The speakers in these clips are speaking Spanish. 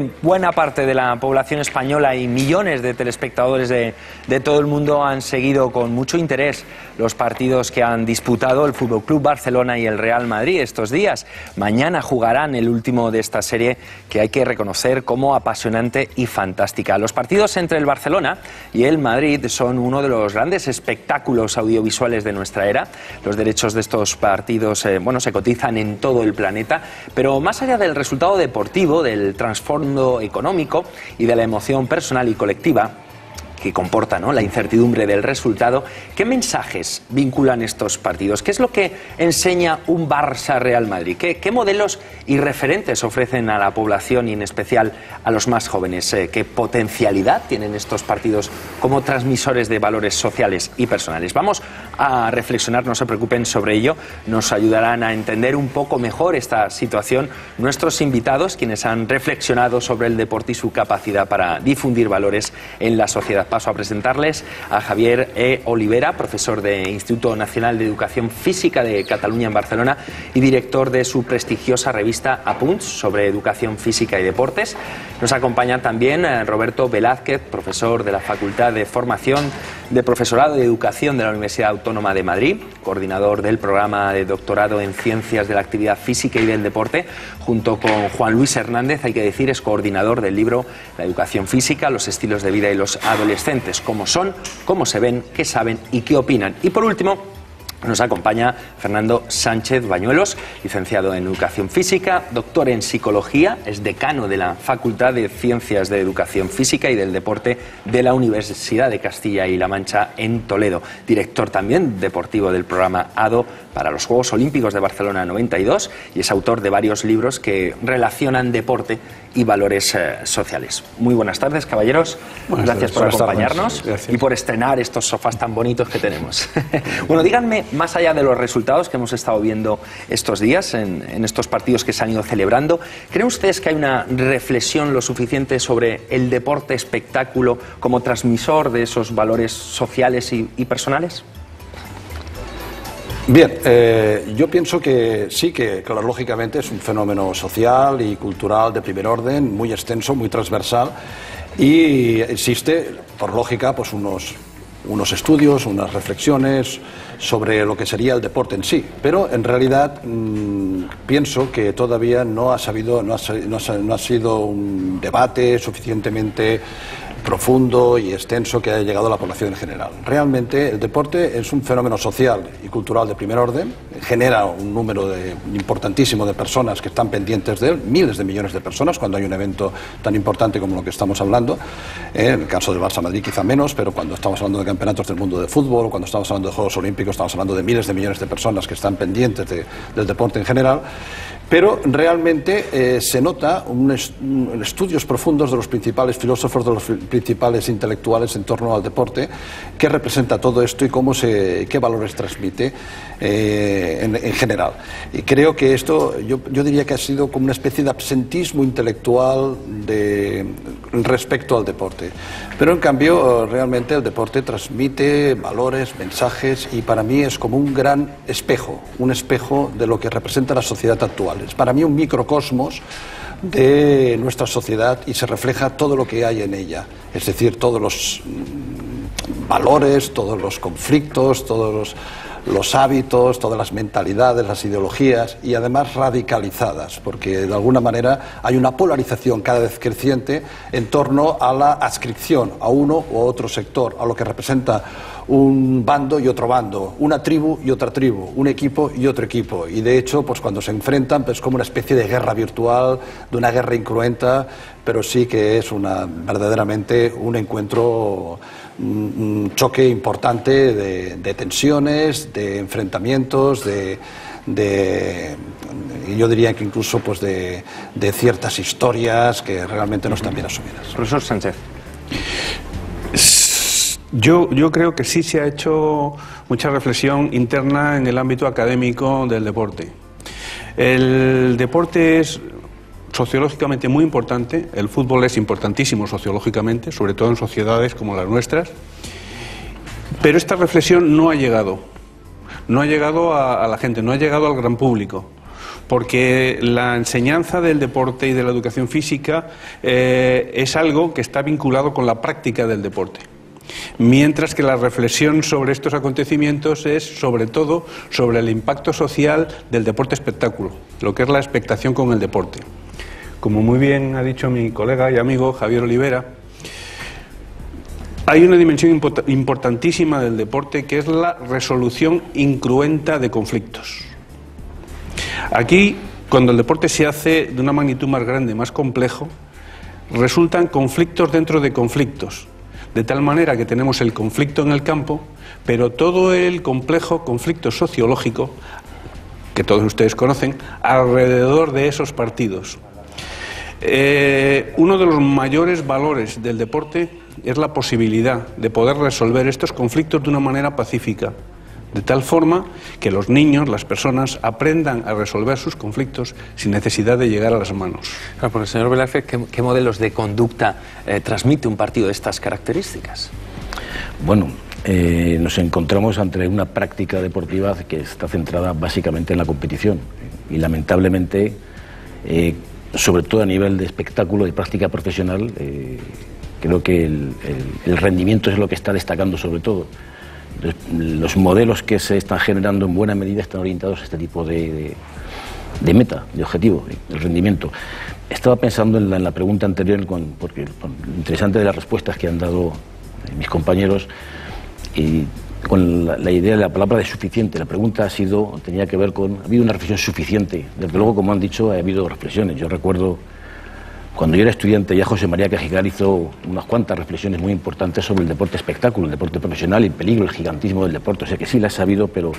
Bien, buena parte de la población española y millones de telespectadores de todo el mundo han seguido con mucho interés los partidos que han disputado el Fútbol Club Barcelona y el Real Madrid estos días. Mañana jugarán el último de esta serie que hay que reconocer como apasionante y fantástica. Los partidos entre el Barcelona y el Madrid son uno de los grandes espectáculos audiovisuales de nuestra era. Los derechos de estos partidos se cotizan en todo el planeta, pero más allá del resultado deportivo, del trasfondo económico y de la emoción personal y colectiva que comporta, ¿no?, la incertidumbre del resultado, ¿qué mensajes vinculan estos partidos? ¿Qué es lo que enseña un Barça-Real Madrid? ¿Qué modelos y referentes ofrecen a la población y en especial a los más jóvenes? ¿Qué potencialidad tienen estos partidos como transmisores de valores sociales y personales? Vamos a reflexionar, no se preocupen sobre ello, nos ayudarán a entender un poco mejor esta situación nuestros invitados, quienes han reflexionado sobre el deporte y su capacidad para difundir valores en la sociedad. Paso a presentarles a Javier E. Olivera, profesor del Instituto Nacional de Educación Física de Cataluña en Barcelona y director de su prestigiosa revista Apunts sobre educación física y deportes. Nos acompaña también Roberto Velázquez, profesor de la Facultad de Formación de Profesorado y Educación de la Universidad Autónoma de Madrid, coordinador del programa de doctorado en Ciencias de la Actividad Física y del Deporte, junto con Juan Luis Hernández, hay que decir, es coordinador del libro La educación física, los estilos de vida y los adolescentes, cómo son, cómo se ven, qué saben y qué opinan. Y por último, nos acompaña Fernando Sánchez Bañuelos, licenciado en Educación Física, doctor en Psicología, es decano de la Facultad de Ciencias de Educación Física y del Deporte de la Universidad de Castilla y La Mancha en Toledo, director también deportivo del programa ADO para los Juegos Olímpicos de Barcelona 92 y es autor de varios libros que relacionan deporte y valores sociales. Muy buenas tardes, caballeros. Gracias por acompañarnos y por estrenar estos sofás tan bonitos que tenemos. Bueno, díganme, más allá de los resultados que hemos estado viendo estos días en estos partidos que se han ido celebrando, ¿creen ustedes que hay una reflexión lo suficiente sobre el deporte espectáculo como transmisor de esos valores sociales y personales? Bien, yo pienso que sí, que claro, lógicamente es un fenómeno social y cultural de primer orden, muy extenso, muy transversal, y existe, por lógica, pues unos estudios, unas reflexiones sobre lo que sería el deporte en sí, pero en realidad pienso que todavía no ha sido un debate suficientemente profundo y extenso que haya llegado a la población en general. Realmente el deporte es un fenómeno social y cultural de primer orden, genera un número importantísimo de personas que están pendientes de él, miles de millones de personas cuando hay un evento tan importante como lo que estamos hablando. En el caso del Barça Madrid quizá menos, pero cuando estamos hablando de campeonatos del mundo de fútbol o cuando estamos hablando de Juegos Olímpicos estamos hablando de miles de millones de personas que están pendientes del deporte en general. Pero realmente se nota estudios profundos de los principales filósofos, de los principales intelectuales en torno al deporte, qué representa todo esto y qué valores transmite en general. Y creo que esto, yo diría que ha sido como una especie de absentismo intelectual respecto al deporte. Pero en cambio, realmente el deporte transmite valores, mensajes, y para mí es como un gran espejo, un espejo de lo que representa la sociedad actual. Es para mí un microcosmos de nuestra sociedad y se refleja todo lo que hay en ella, es decir, todos los valores, todos los conflictos, todos los hábitos, todas las mentalidades, las ideologías, y además radicalizadas, porque de alguna manera hay una polarización cada vez creciente en torno a la adscripción a uno u otro sector, a lo que representa un bando y otro bando, una tribu y otra tribu, un equipo y otro equipo, y de hecho pues cuando se enfrentan pues como una especie de guerra virtual, de una guerra incruenta, pero sí que es verdaderamente un encuentro, un choque importante de tensiones, de enfrentamientos, yo diría que incluso pues de ciertas historias que realmente no están bien asumidas. Profesor Sánchez. Yo creo que sí se ha hecho mucha reflexión interna en el ámbito académico del deporte. El deporte es sociológicamente muy importante, el fútbol es importantísimo sociológicamente, sobre todo en sociedades como las nuestras, pero esta reflexión no ha llegado a la gente, no ha llegado al gran público. porque la enseñanza del deporte y de la educación física es algo que está vinculado con la práctica del deporte. Mientras que la reflexión sobre estos acontecimientos es sobre todo sobre el impacto social del deporte espectáculo, lo que es la expectación con el deporte. Como muy bien ha dicho mi colega y amigo Javier Olivera, hay una dimensión importantísima del deporte que es la resolución incruenta de conflictos. Aquí, cuando el deporte se hace de una magnitud más grande, más complejo, resultan conflictos dentro de conflictos. De tal manera que tenemos el conflicto en el campo, pero todo el complejo conflicto sociológico, que todos ustedes conocen, alrededor de esos partidos. Uno de los mayores valores del deporte es la posibilidad de poder resolver estos conflictos de una manera pacífica, de tal forma que los niños, las personas, aprendan a resolver sus conflictos sin necesidad de llegar a las manos. Claro, porque, señor Velázquez, ¿qué modelos de conducta transmite un partido de estas características? Bueno, nos encontramos ante una práctica deportiva que está centrada básicamente en la competición y lamentablemente, sobre todo a nivel de espectáculo, de práctica profesional, creo que el rendimiento es lo que está destacando sobre todo. Los modelos que se están generando en buena medida están orientados a este tipo de meta, de objetivo, el rendimiento. Estaba pensando en la pregunta anterior, porque lo interesante de las respuestas que han dado mis compañeros, y con la idea de la palabra de suficiente. La pregunta tenía que ver con, ¿ha habido una reflexión suficiente? Desde luego, como han dicho, ha habido reflexiones. Yo recuerdo, cuando yo era estudiante, ya José María Cajigal hizo unas cuantas reflexiones muy importantes sobre el deporte espectáculo, el deporte profesional, el peligro, el gigantismo del deporte. O sea que sí la he sabido, pero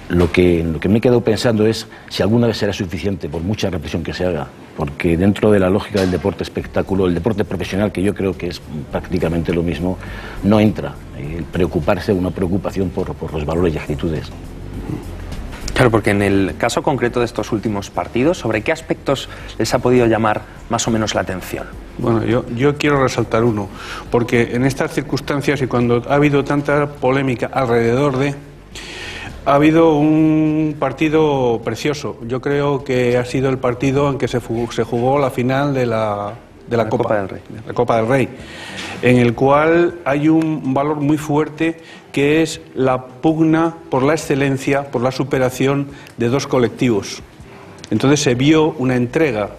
lo que me he quedado pensando es si alguna vez será suficiente, por mucha reflexión que se haga, porque dentro de la lógica del deporte espectáculo, el deporte profesional, que yo creo que es prácticamente lo mismo, no entra el preocuparse, una preocupación por los valores y actitudes. Claro, porque en el caso concreto de estos últimos partidos, ¿sobre qué aspectos les ha podido llamar más o menos la atención? Bueno, yo quiero resaltar uno, porque en estas circunstancias y cuando ha habido tanta polémica alrededor ha habido un partido precioso. Yo creo que ha sido el partido en que se jugó la final de la Copa del Rey. La Copa del Rey, en el cual hay un valor muy fuerte que es la pugna por la excelencia, por la superación de dos colectivos. Entonces se vio una entrega,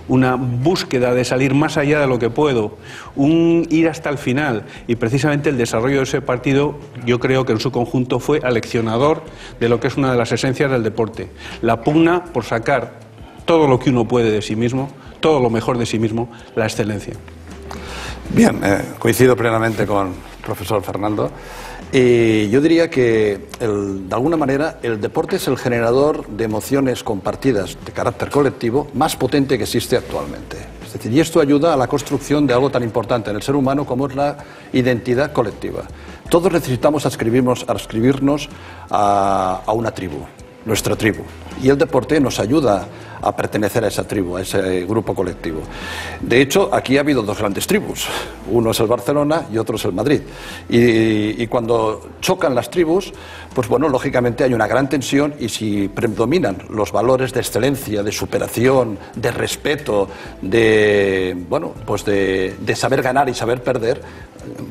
una búsqueda de salir más allá de lo que puedo, un ir hasta el final, y precisamente el desarrollo de ese partido yo creo que en su conjunto fue aleccionador de lo que es una de las esencias del deporte, la pugna por sacar todo lo que uno puede de sí mismo, todo lo mejor de sí mismo, la excelencia. Bien, coincido plenamente con el profesor Fernando. Yo diría que, de alguna manera, el deporte es el generador de emociones compartidas de carácter colectivo más potente que existe actualmente. Es decir, y esto ayuda a la construcción de algo tan importante en el ser humano como es la identidad colectiva. Todos necesitamos adscribirnos a una tribu, nuestra tribu. Y el deporte nos ayuda a pertenecer a esa tribu, a ese grupo colectivo. De hecho, aquí ha habido dos grandes tribus. Uno es el Barcelona y otro es el Madrid. Y cuando chocan las tribus, pues bueno, lógicamente hay una gran tensión, y si predominan los valores de excelencia, de superación, de respeto, de saber ganar y saber perder,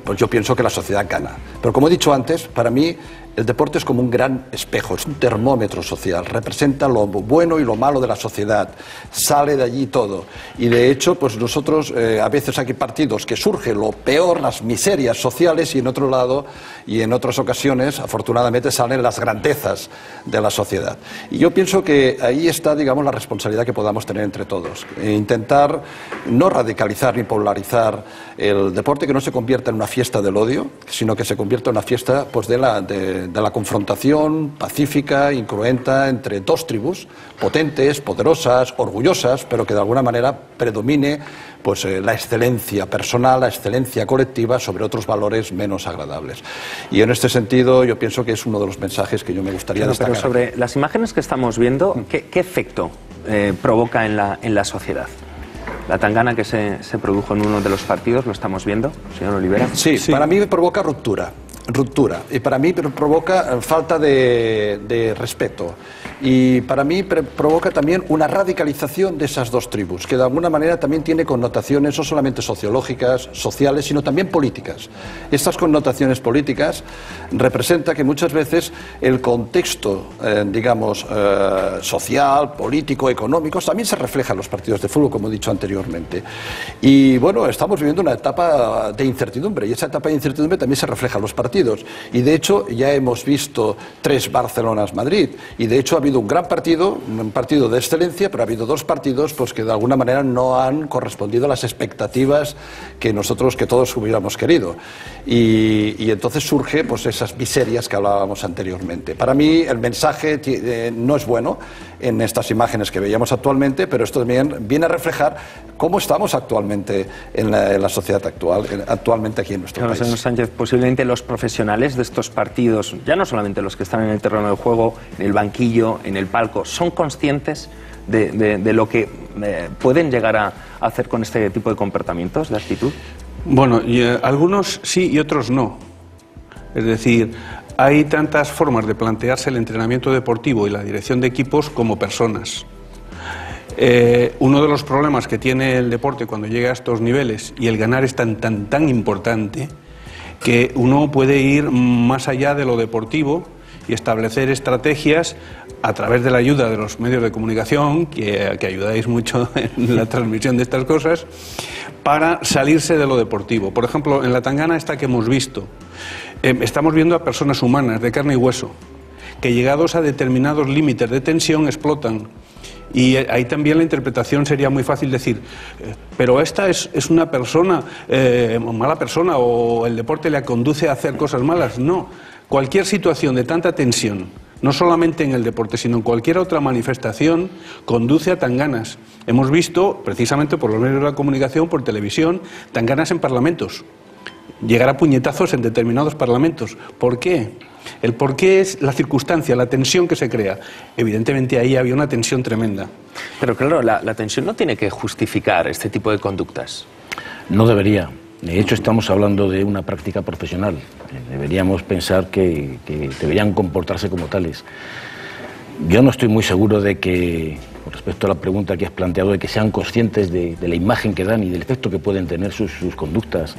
pues yo pienso que la sociedad gana. Pero como he dicho antes, para mí el deporte es como un gran espejo, es un termómetro social, representa lo bueno y lo malo de la sociedad, sale de allí todo. Y de hecho, pues nosotros a veces aquí partidos que surge lo peor, las miserias sociales, y en otro lado y en otras ocasiones, afortunadamente, salen las grandezas de la sociedad. Y yo pienso que ahí está, digamos, la responsabilidad que podamos tener entre todos. Intentar no radicalizar ni polarizar el deporte, que no se convierta en una fiesta del odio, sino que se convierta en una fiesta pues de la confrontación pacífica, incruenta entre dos tribus potentes, poderosas, orgullosas, pero que de alguna manera predomine pues la excelencia personal, la excelencia colectiva sobre otros valores menos agradables. Y en este sentido yo pienso que es uno de los mensajes que yo me gustaría destacar. Pero sobre las imágenes que estamos viendo, ¿qué efecto provoca en la sociedad? La tangana que se produjo en uno de los partidos, ¿lo estamos viendo, señor Olivera? Sí, para mí me provoca ruptura. ruptura. Y para mí provoca falta de respeto. Y para mí provoca también una radicalización de esas dos tribus, que de alguna manera también tiene connotaciones no solamente sociológicas, sociales, sino también políticas. Estas connotaciones políticas representan que muchas veces el contexto, digamos, social, político, económico, también se refleja en los partidos de fútbol, como he dicho anteriormente. Y bueno, estamos viviendo una etapa de incertidumbre, y esa etapa de incertidumbre también se refleja en los partidos. Y de hecho ya hemos visto 3 Barcelonas-Madrid, y de hecho ha habido un gran partido, un partido de excelencia, pero ha habido 2 partidos pues, que de alguna manera no han correspondido a las expectativas que todos hubiéramos querido. Y entonces surge pues, esas miserias que hablábamos anteriormente. Para mí el mensaje no es bueno en estas imágenes que veíamos actualmente, pero esto también viene a reflejar cómo estamos actualmente en la sociedad actual, actualmente aquí en nuestro país. Señor Sánchez, posiblemente los profesionales de estos partidos, ya no solamente los que están en el terreno del juego, en el banquillo, en el palco, ¿son conscientes de lo que pueden llegar a hacer con este tipo de comportamientos, de actitud? Bueno, algunos sí y otros no. Es decir, hay tantas formas de plantearse el entrenamiento deportivo y la dirección de equipos como personas. Uno de los problemas que tiene el deporte cuando llega a estos niveles, y el ganar es tan importante, que uno puede ir más allá de lo deportivo y establecer estrategias a través de la ayuda de los medios de comunicación, que ayudáis mucho en la transmisión de estas cosas, para salirse de lo deportivo. Por ejemplo, en la tangana esta que hemos visto, estamos viendo a personas humanas de carne y hueso, que llegados a determinados límites de tensión explotan. Y ahí también la interpretación sería muy fácil decir, pero esta es una persona, mala persona, o el deporte le conduce a hacer cosas malas. No, cualquier situación de tanta tensión, no solamente en el deporte, sino en cualquier otra manifestación, conduce a tanganas. Hemos visto, precisamente por los medios de la comunicación, por televisión, tanganas en parlamentos. Llegar a puñetazos en determinados parlamentos. ¿Por qué? El por qué es la circunstancia, la tensión que se crea. Evidentemente ahí había una tensión tremenda. Pero claro, la tensión no tiene que justificar este tipo de conductas. No debería. De hecho, estamos hablando de una práctica profesional. Deberíamos pensar que deberían comportarse como tales. Yo no estoy muy seguro de que, con respecto a la pregunta que has planteado, de que sean conscientes de la imagen que dan y del efecto que pueden tener sus conductas.